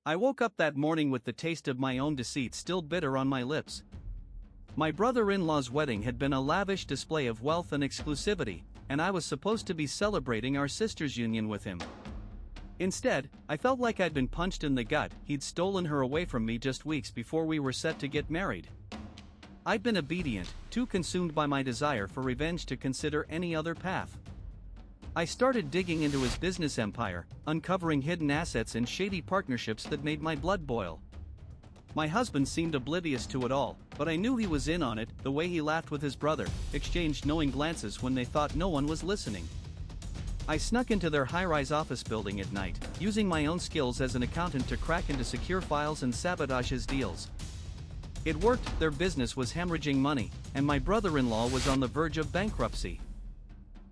I woke up that morning with the taste of my own deceit still bitter on my lips. My brother-in-law's wedding had been a lavish display of wealth and exclusivity, and I was supposed to be celebrating our sister's union with him. Instead, I felt like I'd been punched in the gut. He'd stolen her away from me just weeks before we were set to get married. I'd been obedient, too consumed by my desire for revenge to consider any other path. I started digging into his business empire, uncovering hidden assets and shady partnerships that made my blood boil. My husband seemed oblivious to it all, but I knew he was in on it, the way he laughed with his brother, exchanged knowing glances when they thought no one was listening. I snuck into their high-rise office building at night, using my own skills as an accountant to crack into secure files and sabotage his deals. It worked. Their business was hemorrhaging money, and my brother-in-law was on the verge of bankruptcy.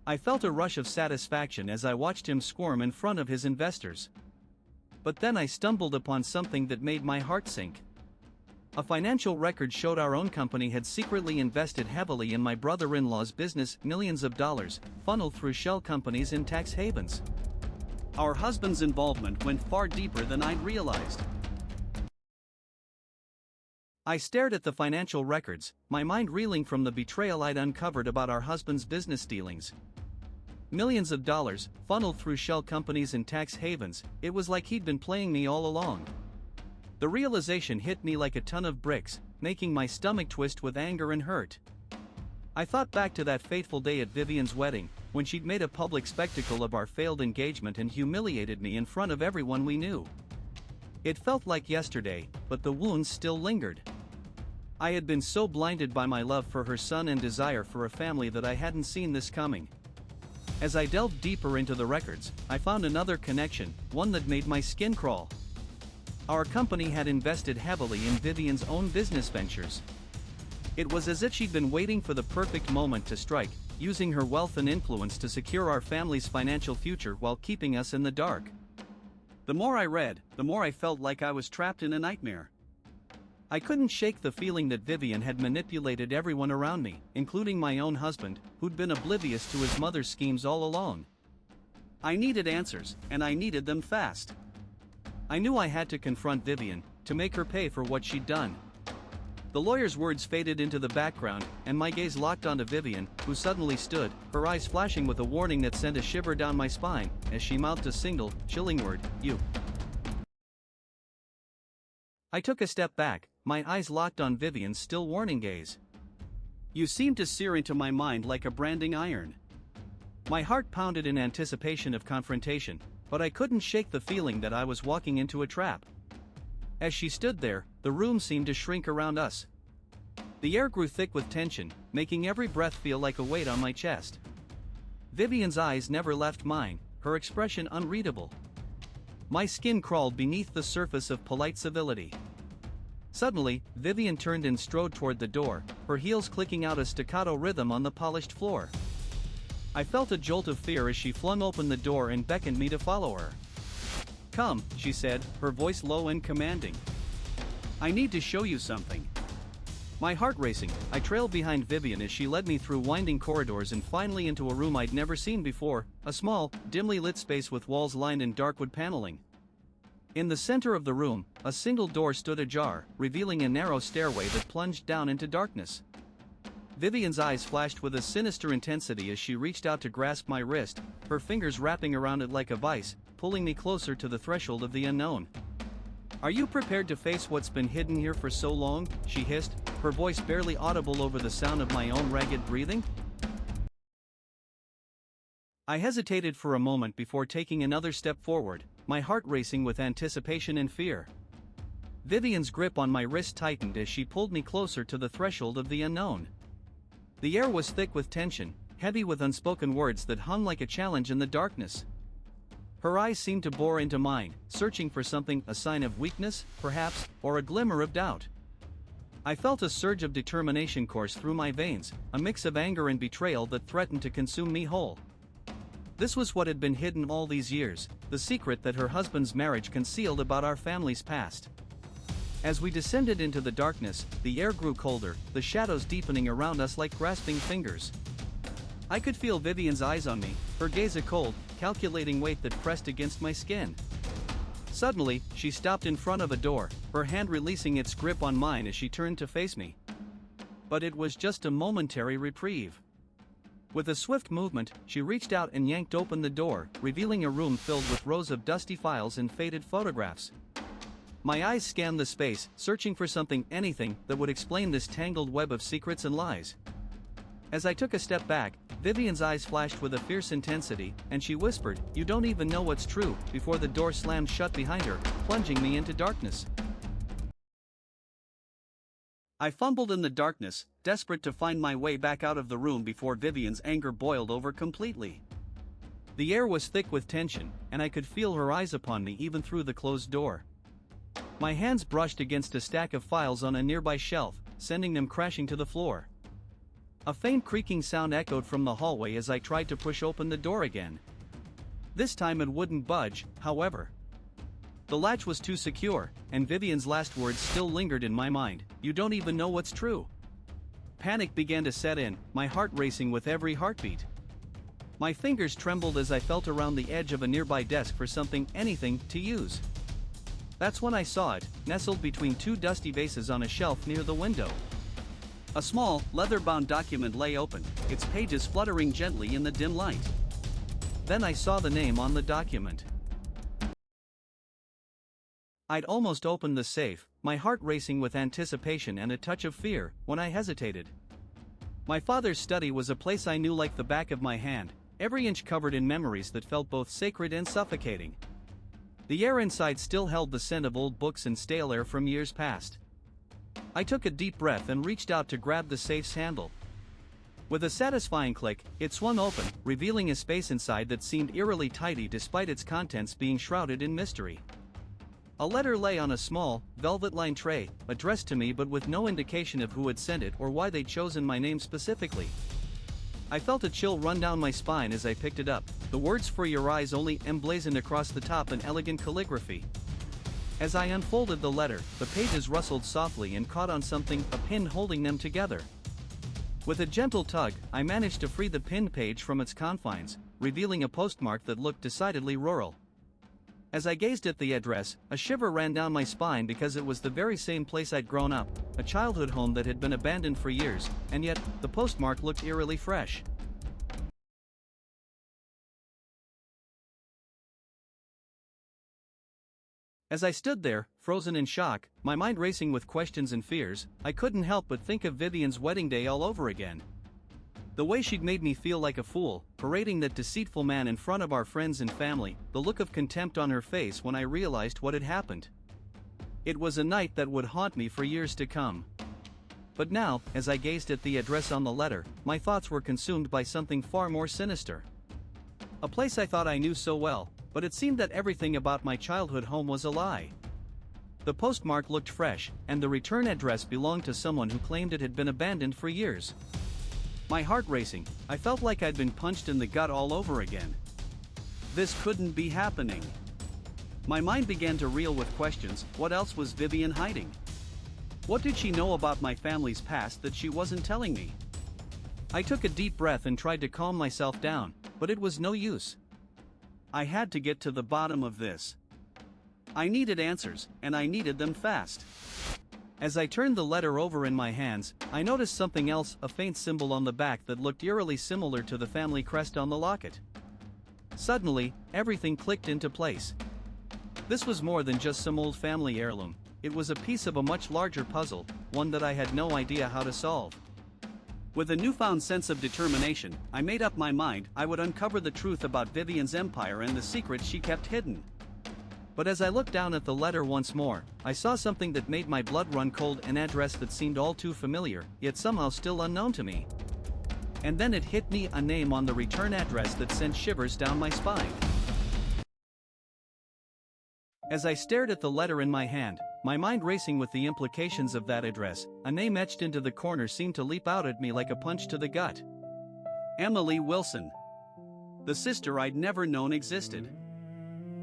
I felt a rush of satisfaction as I watched him squirm in front of his investors. But then I stumbled upon something that made my heart sink. A financial record showed our own company had secretly invested heavily in my brother-in-law's business, millions of dollars, funneled through shell companies in tax havens. Our husband's involvement went far deeper than I'd realized. I stared at the financial records, my mind reeling from the betrayal I'd uncovered about our husband's business dealings. Millions of dollars, funneled through shell companies and tax havens. It was like he'd been playing me all along. The realization hit me like a ton of bricks, making my stomach twist with anger and hurt. I thought back to that fateful day at Vivian's wedding, when she'd made a public spectacle of our failed engagement and humiliated me in front of everyone we knew. It felt like yesterday, but the wounds still lingered. I had been so blinded by my love for her son and desire for a family that I hadn't seen this coming. As I delved deeper into the records, I found another connection, one that made my skin crawl. Our company had invested heavily in Vivian's own business ventures. It was as if she'd been waiting for the perfect moment to strike, using her wealth and influence to secure our family's financial future while keeping us in the dark. The more I read, the more I felt like I was trapped in a nightmare. I couldn't shake the feeling that Vivian had manipulated everyone around me, including my own husband, who'd been oblivious to his mother's schemes all along. I needed answers, and I needed them fast. I knew I had to confront Vivian, to make her pay for what she'd done. The lawyer's words faded into the background, and my gaze locked onto Vivian, who suddenly stood, her eyes flashing with a warning that sent a shiver down my spine, as she mouthed a single, chilling word, "You." I took a step back, my eyes locked on Vivian's still warning gaze. "You seemed to sear into my mind like a branding iron." My heart pounded in anticipation of confrontation, but I couldn't shake the feeling that I was walking into a trap. As she stood there, the room seemed to shrink around us. The air grew thick with tension, making every breath feel like a weight on my chest. Vivian's eyes never left mine, her expression unreadable. My skin crawled beneath the surface of polite civility. Suddenly, Vivian turned and strode toward the door, her heels clicking out a staccato rhythm on the polished floor. I felt a jolt of fear as she flung open the door and beckoned me to follow her. "Come," she said, her voice low and commanding. "I need to show you something." My heart racing, I trailed behind Vivian as she led me through winding corridors and finally into a room I'd never seen before, a small, dimly lit space with walls lined in dark wood paneling. In the center of the room, a single door stood ajar, revealing a narrow stairway that plunged down into darkness. Vivian's eyes flashed with a sinister intensity as she reached out to grasp my wrist, her fingers wrapping around it like a vice, pulling me closer to the threshold of the unknown. "Are you prepared to face what's been hidden here for so long?" she hissed, her voice barely audible over the sound of my own ragged breathing. I hesitated for a moment before taking another step forward, my heart racing with anticipation and fear. Vivian's grip on my wrist tightened as she pulled me closer to the threshold of the unknown. The air was thick with tension, heavy with unspoken words that hung like a challenge in the darkness. Her eyes seemed to bore into mine, searching for something, a sign of weakness, perhaps, or a glimmer of doubt. I felt a surge of determination course through my veins, a mix of anger and betrayal that threatened to consume me whole. This was what had been hidden all these years, the secret that her husband's marriage concealed about our family's past. As we descended into the darkness, the air grew colder, the shadows deepening around us like grasping fingers. I could feel Vivian's eyes on me, her gaze a cold, calculating weight that pressed against my skin. Suddenly, she stopped in front of a door, her hand releasing its grip on mine as she turned to face me. But it was just a momentary reprieve. With a swift movement, she reached out and yanked open the door, revealing a room filled with rows of dusty files and faded photographs. My eyes scanned the space, searching for anything that would explain this tangled web of secrets and lies. As I took a step back, Vivian's eyes flashed with a fierce intensity, and she whispered, "You don't even know what's true," before the door slammed shut behind her, plunging me into darkness. I fumbled in the darkness, desperate to find my way back out of the room before Vivian's anger boiled over completely. The air was thick with tension, and I could feel her eyes upon me even through the closed door. My hands brushed against a stack of files on a nearby shelf, sending them crashing to the floor. A faint creaking sound echoed from the hallway as I tried to push open the door again. This time it wouldn't budge, however. The latch was too secure, and Vivian's last words still lingered in my mind, "You don't even know what's true." Panic began to set in, my heart racing with every heartbeat. My fingers trembled as I felt around the edge of a nearby desk for anything to use. That's when I saw it, nestled between two dusty vases on a shelf near the window. A small, leather-bound document lay open, its pages fluttering gently in the dim light. Then I saw the name on the document. I'd almost opened the safe, my heart racing with anticipation and a touch of fear, when I hesitated. My father's study was a place I knew like the back of my hand, every inch covered in memories that felt both sacred and suffocating. The air inside still held the scent of old books and stale air from years past. I took a deep breath and reached out to grab the safe's handle. With a satisfying click, it swung open, revealing a space inside that seemed eerily tidy despite its contents being shrouded in mystery. A letter lay on a small, velvet-lined tray, addressed to me but with no indication of who had sent it or why they'd chosen my name specifically. I felt a chill run down my spine as I picked it up, the words "for your eyes only" emblazoned across the top in elegant calligraphy. As I unfolded the letter, the pages rustled softly and caught on a pin holding them together. With a gentle tug, I managed to free the pinned page from its confines, revealing a postmark that looked decidedly rural. As I gazed at the address, a shiver ran down my spine because it was the very same place I'd grown up, a childhood home that had been abandoned for years, and yet, the postmark looked eerily fresh. As I stood there, frozen in shock, my mind racing with questions and fears, I couldn't help but think of Vivian's wedding day all over again. The way she'd made me feel like a fool, parading that deceitful man in front of our friends and family, the look of contempt on her face when I realized what had happened. It was a night that would haunt me for years to come. But now, as I gazed at the address on the letter, my thoughts were consumed by something far more sinister. A place I thought I knew so well, but it seemed that everything about my childhood home was a lie. The postmark looked fresh, and the return address belonged to someone who claimed it had been abandoned for years. My heart racing, I felt like I'd been punched in the gut all over again. This couldn't be happening. My mind began to reel with questions. What else was Vivian hiding? What did she know about my family's past that she wasn't telling me? I took a deep breath and tried to calm myself down, but it was no use. I had to get to the bottom of this. I needed answers, and I needed them fast. As I turned the letter over in my hands, I noticed something else, a faint symbol on the back that looked eerily similar to the family crest on the locket. Suddenly, everything clicked into place. This was more than just some old family heirloom, it was a piece of a much larger puzzle, one that I had no idea how to solve. With a newfound sense of determination, I made up my mind I would uncover the truth about Vivian's empire and the secrets she kept hidden. But as I looked down at the letter once more, I saw something that made my blood run cold, an address that seemed all too familiar, yet somehow still unknown to me. And then it hit me, a name on the return address that sent shivers down my spine. As I stared at the letter in my hand, my mind racing with the implications of that address, a name etched into the corner seemed to leap out at me like a punch to the gut. Emily Wilson. The sister I'd never known existed.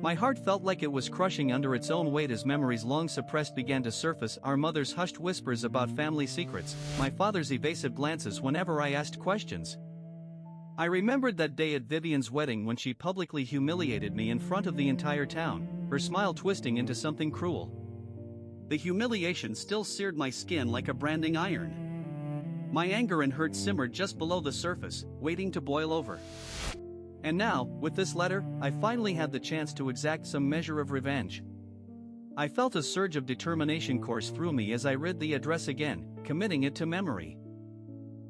My heart felt like it was crushing under its own weight as memories long suppressed began to surface, our mother's hushed whispers about family secrets, my father's evasive glances whenever I asked questions. I remembered that day at Vivian's wedding when she publicly humiliated me in front of the entire town. her smile twisting into something cruel. The humiliation still seared my skin like a branding iron. My anger and hurt simmered just below the surface, waiting to boil over. And now, with this letter, I finally had the chance to exact some measure of revenge. I felt a surge of determination course through me as I read the address again, committing it to memory.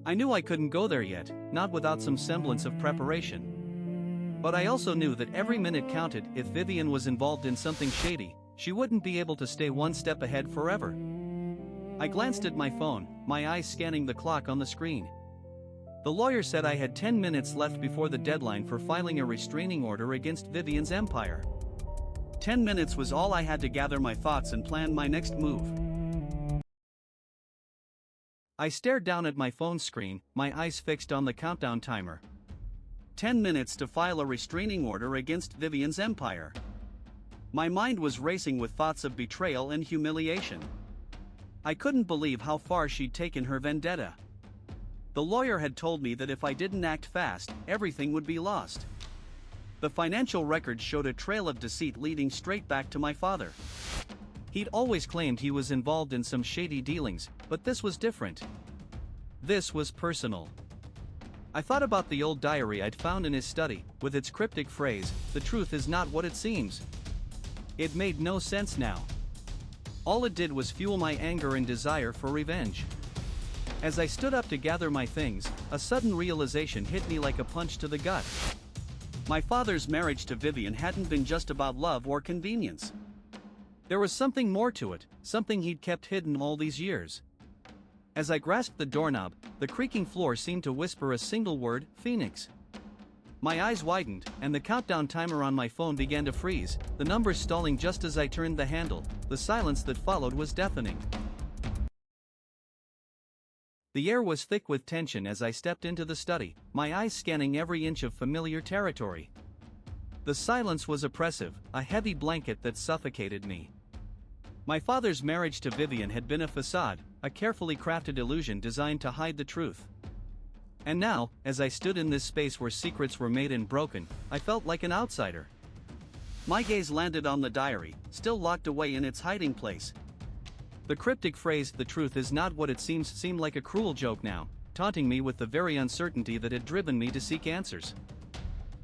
I knew I couldn't go there yet, not without some semblance of preparation. But I also knew that every minute counted. If Vivian was involved in something shady, she wouldn't be able to stay one step ahead forever. I glanced at my phone, my eyes scanning the clock on the screen. The lawyer said I had 10 minutes left before the deadline for filing a restraining order against Vivian's empire. 10 minutes was all I had to gather my thoughts and plan my next move. I stared down at my phone screen, my eyes fixed on the countdown timer. 10 minutes to file a restraining order against Vivian's empire. My mind was racing with thoughts of betrayal and humiliation. I couldn't believe how far she'd taken her vendetta. The lawyer had told me that if I didn't act fast, everything would be lost. The financial records showed a trail of deceit leading straight back to my father. He'd always claimed he was involved in some shady dealings, but this was different. This was personal. I thought about the old diary I'd found in his study, with its cryptic phrase, "The truth is not what it seems." It made no sense now. All it did was fuel my anger and desire for revenge. As I stood up to gather my things, a sudden realization hit me like a punch to the gut. My father's marriage to Vivian hadn't been just about love or convenience. There was something more to it, something he'd kept hidden all these years. As I grasped the doorknob, the creaking floor seemed to whisper a single word, Phoenix. My eyes widened, and the countdown timer on my phone began to freeze, the numbers stalling just as I turned the handle. The silence that followed was deafening. The air was thick with tension as I stepped into the study, my eyes scanning every inch of familiar territory. The silence was oppressive, a heavy blanket that suffocated me. My father's marriage to Vivian had been a facade, a carefully crafted illusion designed to hide the truth. And now, as I stood in this space where secrets were made and broken, I felt like an outsider. My gaze landed on the diary, still locked away in its hiding place. The cryptic phrase, "The truth is not what it seems," seemed like a cruel joke now, taunting me with the very uncertainty that had driven me to seek answers.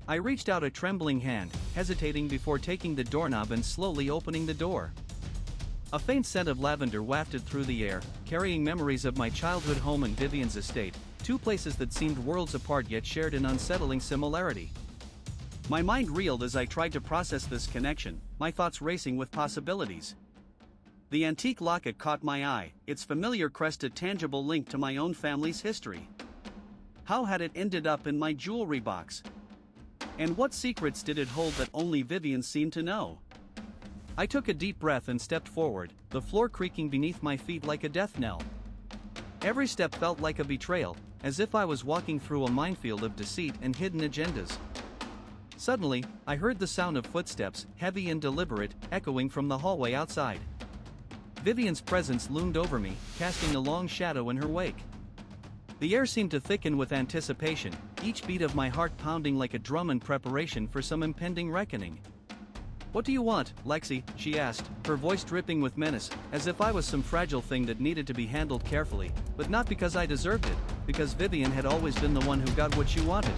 I reached out a trembling hand, hesitating before taking the doorknob and slowly opening the door. A faint scent of lavender wafted through the air, carrying memories of my childhood home and Vivian's estate, two places that seemed worlds apart yet shared an unsettling similarity. My mind reeled as I tried to process this connection, my thoughts racing with possibilities. The antique locket caught my eye, its familiar crest a tangible link to my own family's history. How had it ended up in my jewelry box? And what secrets did it hold that only Vivian seemed to know? I took a deep breath and stepped forward, the floor creaking beneath my feet like a death knell. Every step felt like a betrayal, as if I was walking through a minefield of deceit and hidden agendas. Suddenly, I heard the sound of footsteps, heavy and deliberate, echoing from the hallway outside. Vivian's presence loomed over me, casting a long shadow in her wake. The air seemed to thicken with anticipation, each beat of my heart pounding like a drum in preparation for some impending reckoning. "What do you want, Lexi?" she asked, her voice dripping with menace, as if I was some fragile thing that needed to be handled carefully, but not because I deserved it, because Vivian had always been the one who got what she wanted.